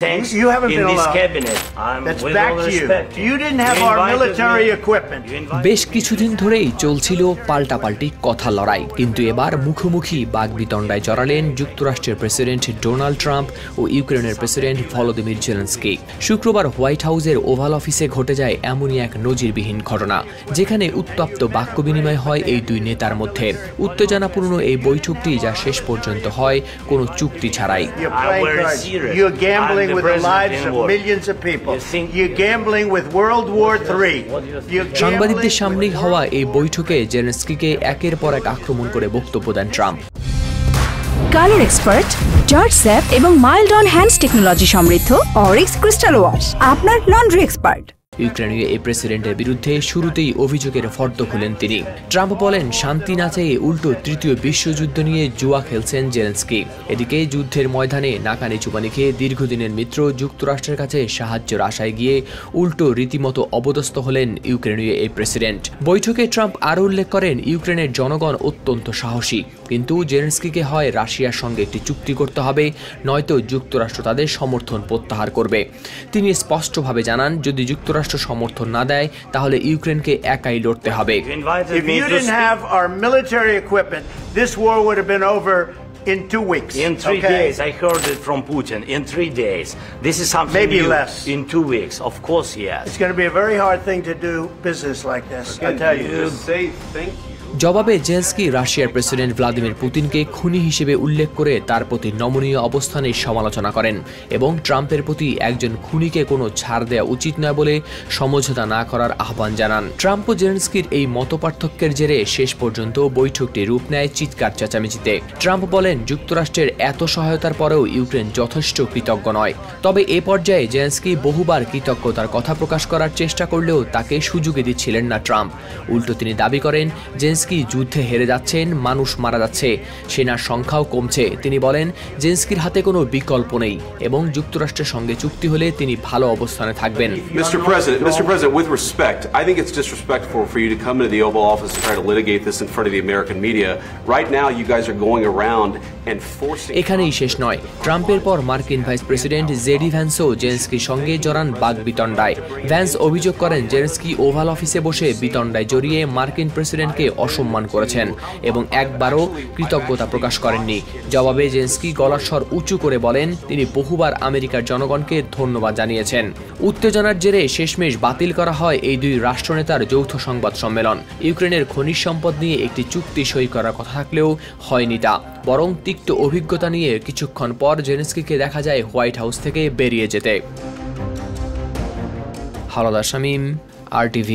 Thanks you haven't in been this allowed. cabinet. That's with back all to you. respect. You didn't have You our invited military me. equipment. You invited বেশ কিছুদিন ধরেই চলছিল পাল্টাপাল্টি কথা লড়াই, কিন্তু এবার মুখোমুখি বাগবিতণ্ডায় জড়ালেন যুক্তরাষ্ট্রের প্রেসিডেন্ট ডোনাল্ড ট্রাম্প ও ইউক্রেনের প্রেসিডেন্ট ভলোদিমির জেলেনস্কি। শুক্রবার হোয়াইট হাউসের ওভাল অফিসে ঘটে যায় এমনই এক নজিরবিহীন ঘটনা, যেখানে উত্তপ্ত বাক্য বিনিময় হয় এই দুই নেতার মধ্যে। উত্তেজনাপূর্ণ এই বৈঠকটি যা শেষ পর্যন্ত হয় কোনো চুক্তি ছাড়াই। You're gambling with the lives of millions of people. You're gambling with World War III. সাংবাদিকদের সামনেই হওয়া এই বৈঠকে জেলেনস্কিকে একের পর এক আক্রমণ করে বক্তব্য দেন ট্রাম্প। কালার এক্সপার্ট, জর্জ স্যাপ এবং মাইল্ড অন হ্যান্ডস টেকনোলজি সমৃদ্ধ অরিক্স ক্রিস্টাল ওয়াশ আপনার লন্ড্রি এক্সপার্ট। ইউক্রেনীয় এই প্রেসিডেন্টের বিরুদ্ধে শুরুতেই অভিযোগের ফর্দ খুলেন তিনি। ট্রাম্প বলেন, শান্তি না চেয়ে উল্টো তৃতীয় বিশ্বযুদ্ধ নিয়ে জুয়া খেলছেন জেলেনস্কি। এদিকে যুদ্ধের ময়দানে নাকানি চুপানি খেয়ে দীর্ঘদিনের মিত্র যুক্তরাষ্ট্রের কাছে সাহায্যের আশায় গিয়ে উল্টো রীতিমতো অপদস্থ হলেন ইউক্রেনীয় এই প্রেসিডেন্ট। বৈঠকে ট্রাম্প আরও উল্লেখ করেন, ইউক্রেনের জনগণ অত্যন্ত সাহসী, কিন্তু জেলেনস্কিকে হয় রাশিয়ার সঙ্গে একটি চুক্তি করতে হবে, নয়তো যুক্তরাষ্ট্র তাদের সমর্থন প্রত্যাহার করবে। তিনি স্পষ্টভাবে জানান, যদি যুক্তরাষ্ট্র সমর্থন না দেয় তাহলে ইউক্রেনকে একাই লড়তে হবে। If you didn't have our military equipment, this war would have been over in 2 weeks. In 3 days, I heard it from Putin. In 3 days, this is something maybe new. less. In 2 weeks, of course, yes. It's going to be a very hard thing to do business like this. I tell you. Say thank you. জবাবে Zelensky রাশিয়ার president Vladimir পুতিনকে খুনি হিসেবে উল্লেখ করে তার প্রতি নমনীয় অবস্থানের সমালোচনা করেন এবং ট্রাম্পের প্রতি একজন খুনিকে কোনো ছাড় দেওয়া উচিত নয় বলে সমঝোতা না করার আহ্বান জানান। ট্রাম্প ও জেলেনস্কির এই মতপার্থক্যের জেরে শেষ পর্যন্ত বৈঠকটি রূপ নেয় চিৎকার চেঁচামেচিতে। ট্রাম্প বলেন, যুক্তরাষ্ট্রের এত সহায়তার পরেও ইউক্রেন যথেষ্ট কৃতজ্ঞ নয়। তবে এ পর্যায়ে জেলেনস্কি বহুবার কৃতজ্ঞতার কথা প্রকাশ করার চেষ্টা করলেও তাকে সুযোগই দিচ্ছিলেন না ট্রাম্প। উল্টো তিনি দাবি করেন, জেলেনস্কি যুদ্ধে হেরে যাচ্ছেন, মানুষ মারা যাচ্ছে, সেনার সংখ্যাও কমছে। তিনি বলেন, জেলেনস্কির হাতে কোনো বিকল্প নেই এবং যুক্তরাষ্ট্রের সঙ্গে চুক্তি হলে তিনি ভালো অবস্থানে থাকবেন। Mr. President, with respect, I think it's disrespectful for you to come into the Oval Office and try to litigate this in front of the American media. Right now, you guys are going around and forcing. এখানেই শেষ নয়। ট্রাম্পের পর মার্কিন vice president JD ভ্যান্সও জেলেনস্কির সঙ্গে জড়ান বাগবিতণ্ডায়। Vance অভিযোগ করেন, জেলেনস্কি ওভাল অফিসে বসে বিতণ্ডায় জড়িয়ে মার্কিন প্রেসিডেন্টকে অসম্মান করেছেন এবং একবারও কৃতজ্ঞতা প্রকাশ করেননি। জবাবে জেলেনস্কি গলার স্বর উঁচু করে বলেন, তিনি বহুবার আমেরিকার জনগণকে ধন্যবাদ জানিয়েছেন। উত্তেজনার জেরে শেষমেশ বাতিল করা হয় এই দুই রাষ্ট্রনেতার যৌথ সংবাদ সম্মেলন। ইউক্রেনের খনিজ সম্পদ নিয়ে একটি চুক্তি সই করার কথা থাকলেও হয়নি তা, বরং তিক্ত অভিজ্ঞতা নিয়ে কিছুক্ষণ পর জেলেনস্কিকে দেখা যায় হোয়াইট হাউস থেকে বেরিয়ে যেতে। হাওলাদার শামীম, RTV।